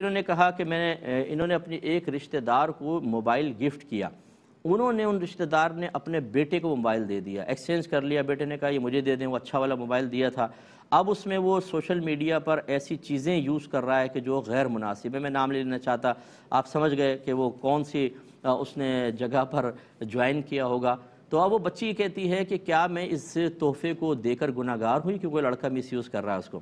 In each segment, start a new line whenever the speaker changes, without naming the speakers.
انہوں نے کہا کہ انہوں نے اپنی ایک رشتہ دار کو موبائل گفٹ کیا. انہوں نے ان رشتہ دار نے اپنے بیٹے کو موبائل دے دیا، ایکسچینج کر لیا. بیٹے نے کہا یہ مجھے دے دیں، وہ اچھا والا موبائل دیا تھا. اب اس میں وہ سوشل میڈیا پر ایسی چیزیں یوز کر رہا ہے کہ جو غیر مناسب ہے. میں نام لینا چاہتا، آپ سمجھ گئے کہ وہ کون سی اس نے جگہ پر جوائن کیا ہوگا. تو اب وہ بچی یہ کہتی ہے کہ کیا میں اس تحفے کو دے کر گناہ گار ہوئی کیونکہ لڑکا مس یوز کر رہا ہے اس کو.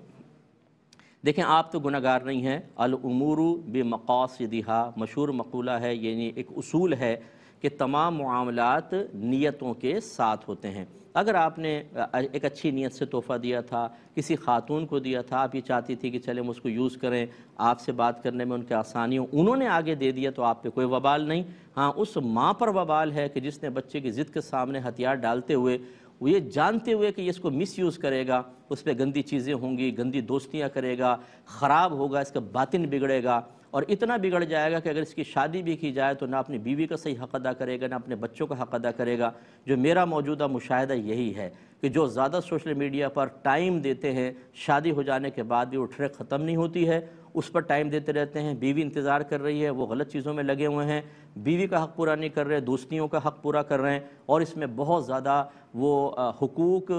دیکھیں آپ تو گناہ گار نہیں ہیں. الامور بمقاصدها مشہور مقولہ ہے، یعنی ایک اصول ہے کہ تمام معاملات نیتوں کے ساتھ ہوتے ہیں. اگر آپ نے ایک اچھی نیت سے تحفہ دیا تھا، کسی خاتون کو دیا تھا، آپ یہ چاہتی تھی کہ چلیں اس کو یوز کریں، آپ سے بات کرنے میں ان کے آسانی ہو، انہوں نے آگے دے دیا تو آپ پہ کوئی وبال نہیں. ہاں اس ماں پر وبال ہے کہ جس نے بچے کی ضد کے سامنے ہتھیار ڈالتے ہوئے، وہ یہ جانتے ہوئے کہ یہ اس کو مس یوز کرے گا، اس پہ گندی چیزیں ہوں گی، گندی دوستیاں کرے گا، خراب ہوگا، اس کا باطن بگڑے گا، اور اتنا بگڑ جائے گا کہ اگر اس کی شادی بھی کی جائے تو نہ اپنی بیوی کا صحیح حق ادا کرے گا، نہ اپنے بچوں کا حق ادا کرے گا. جو میرا موجودہ مشاہدہ یہی ہے کہ جو زیادہ سوشل میڈیا پر ٹائم دیتے ہیں، شادی ہو جانے کے بعد بھی وہ ٹریک ختم نہیں ہوتی ہے، اس پر ٹائم دیتے رہتے ہیں. بیوی انتظار کر رہی ہے، وہ غلط چیزوں میں لگے ہوئے ہیں، بیوی کا حق پورا نہیں کر رہے، دوستیوں کا حق پورا کر رہے ہیں، اور اس میں بہت زیادہ وہ حقوق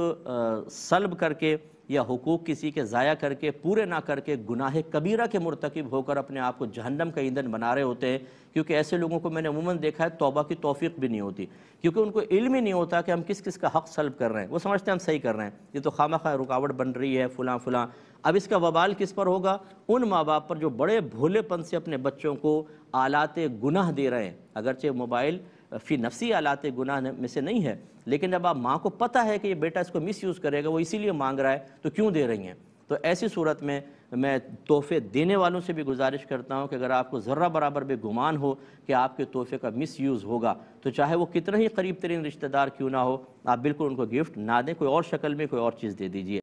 سلب کر کے یا حقوق کسی کے ضائع کر کے، پورے نہ کر کے، گناہ کبیرہ کے مرتکب ہو کر اپنے آپ کو جہنم کا ایندھن بنا رہے ہوتے ہیں. کیونکہ ایسے لوگوں کو میں نے عموماً دیکھا ہے توبہ کی توفیق بھی نہیں ہوتی، کیونکہ ان کو علم ہی نہیں ہوتا کہ ہم کس کس کا حق سلب کر رہے ہیں. وہ سمجھتے ہیں ہم صحیح کر رہے ہیں، یہ تو خواہ رکاوٹ بن رہی ہے فلاں فلاں. اب اس کا وبال کس پر ہوگا؟ ان ماں باپ پر جو بڑے بھولے پن سے اپنے بچوں کو آلات گناہ دے رہے ہیں. اگرچہ موبائل فی نفسی آلات گناہ میں سے نہیں ہے، لیکن جب آپ ماں کو پتہ ہے کہ یہ بیٹا اس کو مس یوز کرے گا، وہ اسی لیے مانگ رہا ہے، تو کیوں دے رہی ہیں؟ تو ایسی صورت میں میں تحفے دینے والوں سے بھی گزارش کرتا ہوں کہ اگر آپ کو ذرہ برابر بھی گمان ہو کہ آپ کے تحفے کا مس یوز ہوگا، تو چاہے وہ کتنا ہی قریب ترین رشتہ دار کیوں نہ ہو، آپ بالکل ان کو گفٹ نہ دیں، کوئی اور شکل میں کوئی اور چیز دے دیجیے.